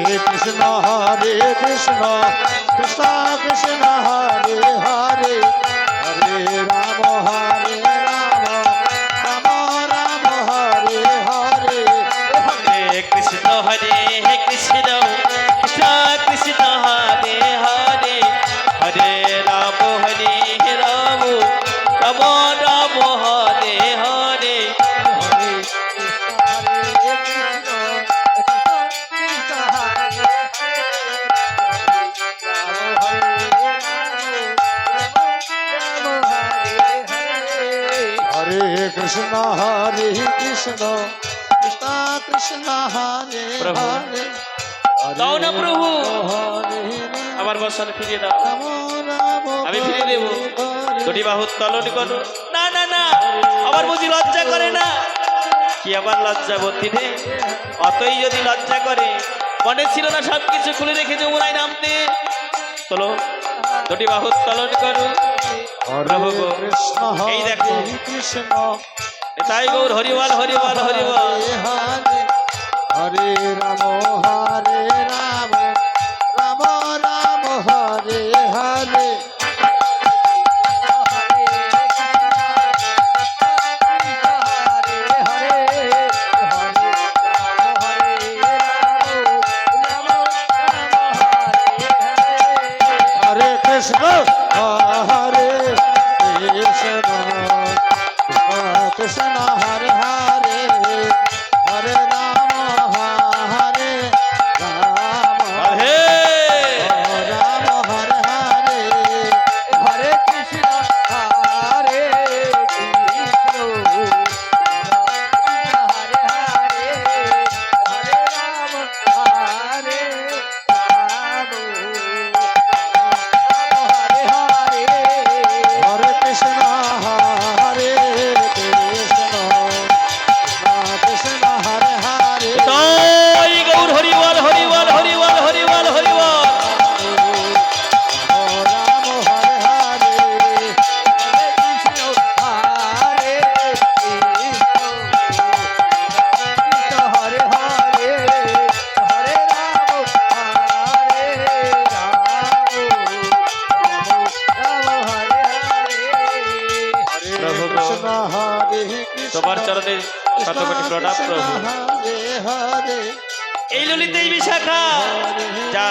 কৃষ্ণ কৃষ্ণ কৃষ্ণ হরে হরে হরে রাম রাম রাম হরে হরে হরে কৃষ্ণ কৃষ্ণ কৃষ্ণ হরে হরে হরে রাম রাম রাম হরে হরে হরে কৃষ্ণ কৃষ্ণ কৃষ্ণ হরে প্রভু, হরে দাও না প্রভু, হরে আমার বসন ফিরিয়ে দাও, রাম রাম আমি ফিরিয়ে দেব। হরে দুটি বাহু তলন করো। না না না, আমার বুঝি লজ্জা করে না? কি আবার লজ্জা বলতি রে? অতই যদি লজ্জা করে, মনে ছিল না সবকিছু খুলে রেখে যমুনায় নামতে? চলো দুটি বাহু তলন করো। প্রভু গো, কৃষ্ণ এই দেখো, কৃষ্ণ তাই গৌর হরিবল হরিবল হরিবল। হরে হরে রাম রাম রাম রাম হরে হরে হরে কৃষ্ণ হরে কৃষ্ণ কৃষ্ণ হরে হরে হরে রাম হরে রাম হে রাম হরে হরে হরে কৃষ্ণ হরে কৃষ্ণ হরে হরে হরে রাম হরে রাম হরে হরে হরে কৃষ্ণ হরে কৃষ্ণ কৃষ্ণ হরে হরে তাই গৌর হরিবল হরিবল হরিবল হরিবল হরিবল। রাম হরে হরে হরে কৃষ্ণ হরে কৃষ্ণ কৃষ্ণ হরে হরে হরে রাম হরে রাম রাম হরে হরে প্রভু গো, কৃষ্ণ হরে কৃষ্ণ তোমার চরণে শতকোটি প্রণাম প্রভু। হরে হরে এই ললিতেই বিশাখা, যা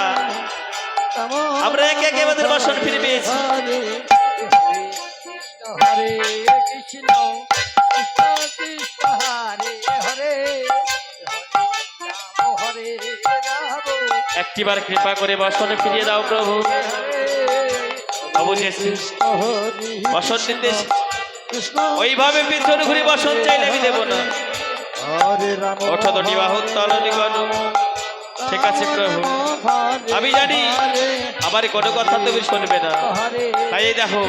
আমরা একে একে আমাদের বাসন ফিরে পেয়েছি। হরে কৃষ্ণ কৃষ্ণ কৃষ্ণ হরে হরে রাম হরে রাম একটিবার কৃপা করে বাসনে ফিরিয়ে দাও প্রভু। অবশেষে বসন দিতে কৃষ্ণ ওইভাবে পিছন ঘুরে বসন চাইলে আমি দেবো না। হরে রাম ওঠো দুটি বাহু তলনি করো। ঠিক আছে প্রভু, আমি জানি আমার কোনো কথা তুমি শুনবে না, তাই এই দেখো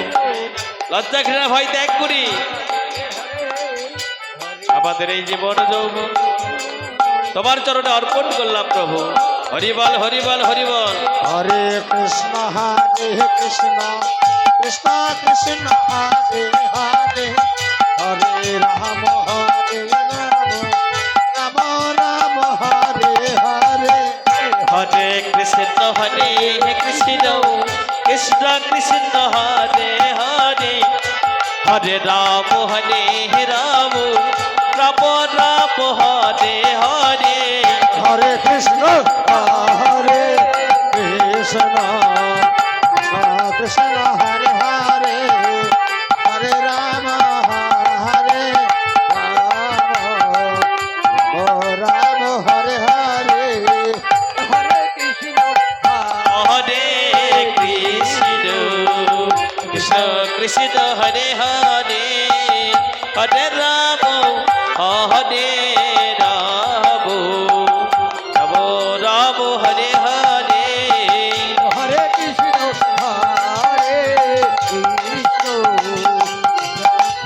লজ্জা ঘৃণা ভয় ত্যাগ করি আমাদের এই জীবন যৌবন তোমার চরণে অর্পণ করলাম প্রভু। হরিবল হরিবল হরিবল। হরে কৃষ্ণ কৃষ্ণ কৃষ্ণ হরে হরে হরে রাম রাম রাম হরে হরে হরে কৃষ্ণ কৃষ্ণ কৃষ্ণ কৃষ্ণ হরে হরে হরে রাম রাম রাম হরে হরে হরে কৃষ্ণ হরে কৃষ্ণ কৃষ্ণ হরে হরে হরে রাম হরে রাম হরে হরে হরে কৃষ্ণ হরে কৃষ্ণ কৃষ্ণ কৃষ্ণ হরে হরে হরে রাম হরে রাম রাম রাম হরে হরে হরে কৃষ্ণ হরে কৃষ্ণ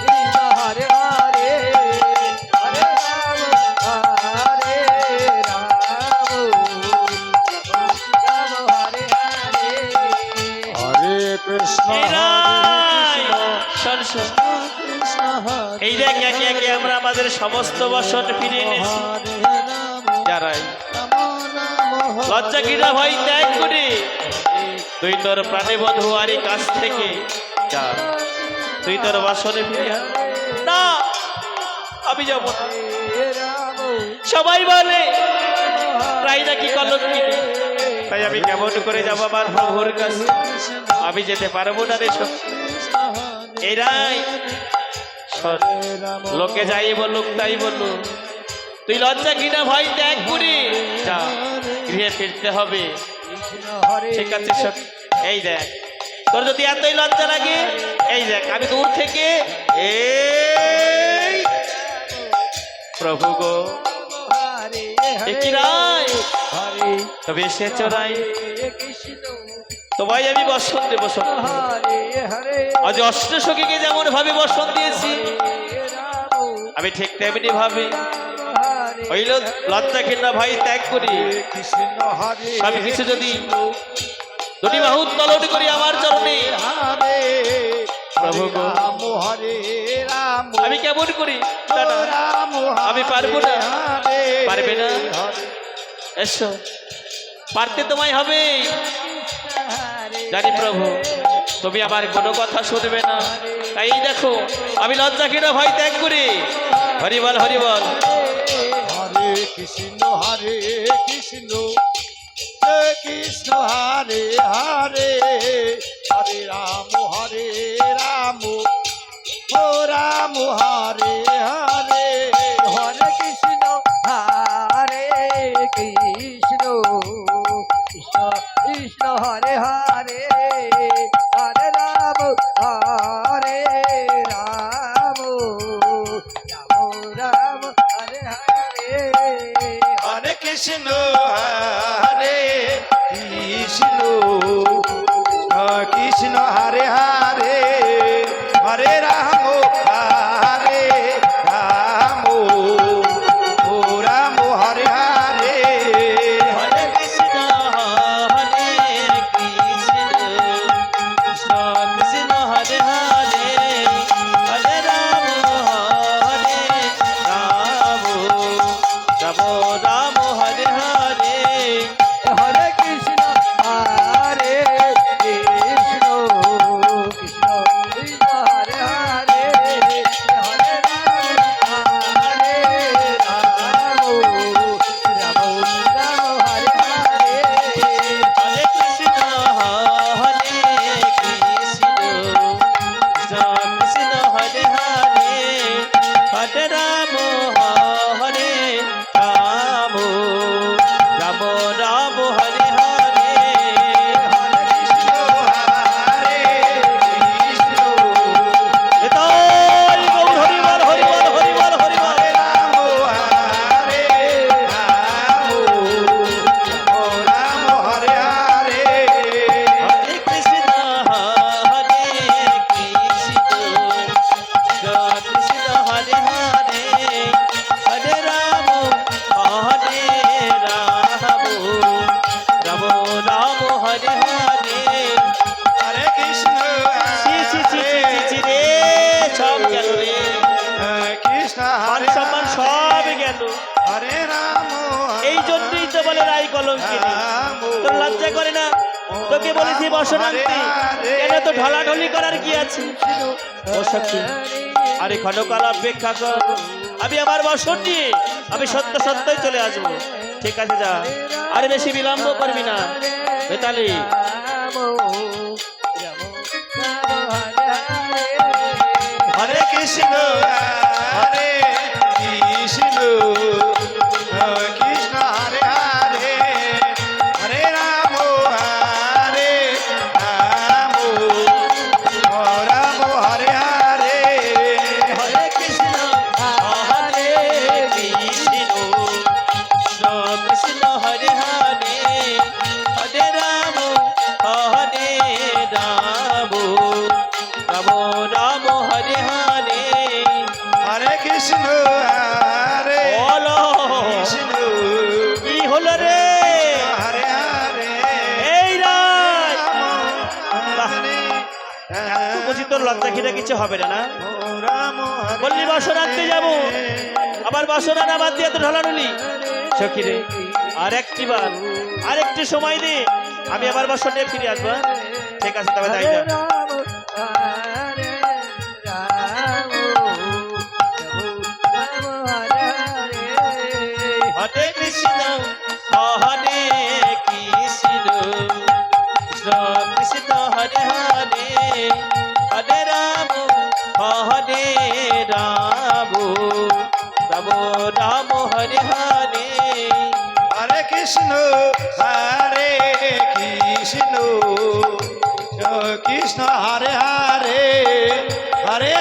কৃষ্ণ হরে হরে হরে রাম রাম হরে হরে হরে কৃষ্ণ কৃষ্ণ হরে এই দেখ একে একে আমরা আমাদের সমস্ত বসন ফিরে এনেছি। হরে রাম যারাই রাম রাম লজ্জা ঘৃণা ভয় ত্যাগ করে তুই তোর প্রাণে বধূ আর এই কাছ থেকে যা, তুই তোর বাসনে ফিরে আয়। না, আমি যাব না। সবাই বলে রাই নাকি কলঙ্কিনী, তাই আমি কেমন করে যাব আমার প্রভুর কাছে? আমি যেতে পারবো না রে সখী। এই রাই, শোন, লোকে যাই বলুক তাই বলুক, তুই লজ্জা ঘৃণা ভয় ত্যাগ করে যা, গৃহে ফিরতে হবে। ঠিক আছে সখী, এই দেখ, তোর যদি এতই লজ্জা লাগে, এই দেখ আমি দূর থেকে এই প্রভু গো কি রায় তবে এসেছ রাই, তোমায় আমি বসন দেব। আজ অষ্ট সখীকে যেমন ভাবে বসন দিয়েছি, আমি ঠিক তেমনি ভাবে হইল লজ্জা ঘৃণা ভাই ত্যাগ করি সব কিছু যদি দুটি বাহু তলন করি আমার চরণে। প্রভু গো, আমি কেমন করি? আমি পারবো না। পারবে না? এসো, পারতে তোমায় হবে জানি প্রভু, তুমি আমার কোনো কথা শুনবে না। তাই দেখো আমি লজ্জা ঘৃণা ভয় ত্যাগ করি। হরিবল হরিবল। হরে কৃষ্ণ হরে কৃষ্ণ কৃষ্ণ হরে হরে হরে রাম ও রাম হরে হরে হরে কৃষ্ণ হরে কৃষ্ণ কৃষ্ণ কৃষ্ণ হরে হরে হরে রাম হরে রাম রাম রাম হরে হরে হরে কৃষ্ণ হরে কৃষ্ণ কৃষ্ণ হরে হরে হরে রাম রাম ও রাম হরে হরে হরে কৃষ্ণ হরে কৃষ্ণ কৃষ্ণ কৃষ্ণ হরে হরে হরে রাম রাম রাম হরে হরে হরে কৃষ্ণ হরে কৃষ্ণ কৃষ্ণ কৃষ্ণ হরে হরে হরে রাম রাম রাম হরে হরে হরে কৃষ্ণ হরে কৃষ্ণ কৃষ্ণ কৃষ্ণ হরে হরে হরে রাম হরে রাম রাম রাম হরে হরে হরে কৃষ্ণ হরে কৃষ্ণ এতাই গৌর হরিবল হরিবল হরিবল হরিবল। হরে রাম হরে হরে হরে কৃষ্ণ হরে কৃষ্ণ কৃষ্ণ হরে হরে হরে রাম রাম রাম হরে হরে। হরে কৃষ্ণ ছি ছি ছি ছি ছি ছি রে, সব গেল রে, কৃষ্ণ মান সম্মান সব গেল। হরে রাম এই জন্যই তো বলে রাই কলঙ্কিনী। তোর লজ্জা করে না? তোকে বলেছি বসন আনতে, কেন তো ঢলাঢলি করার কি আছে? ও সখী, আরে ক্ষণকাল অপেক্ষা কর, আমি আমার বসন নিয়ে আমি সত্য সত্যই চলে আসবো। ঠিক আছে যা, আরে বেশি বিলম্ব করবি না। বেতালি হরে কৃষ্ণ হরে কৃষ্ণ কৃষ্ণ হরে হরে হরে রাম রাম হরে হরে হরে কৃষ্ণ হরে কৃষ্ণ কৃষ্ণ কৃষ্ণ হরে হরে হরে রাম রাম রাম হরে হরে। হরে কৃষ্ণ হরে বলো কৃষ্ণ কি হলো রে? হরে হরে এই রায় হরে বুঝি তোর লজ্জা ঘৃণা কিছু হবে না? রাম বললি বাসন আনতে যাবো, আবার বাসন আনা বাদ দিয়ে তো ঢলাঢলি। সখী রে, আর একটি বার আর একটু সময় দে, আমি আবার বছর নিয়ে ফিরে আসবো, হ্যাঁ? ঠিক আছে তবে তাই হরে যা। রাম হরে রাম হরে হরে হরে কৃষ্ণ হরে কৃষ্ণ কৃষ্ণ কৃষ্ণ হরে হরে হরে রাম রাম রাম হরে হরে। হরে কৃষ্ণ কৃষ্ণ কৃষ্ণ হরে হরে হরে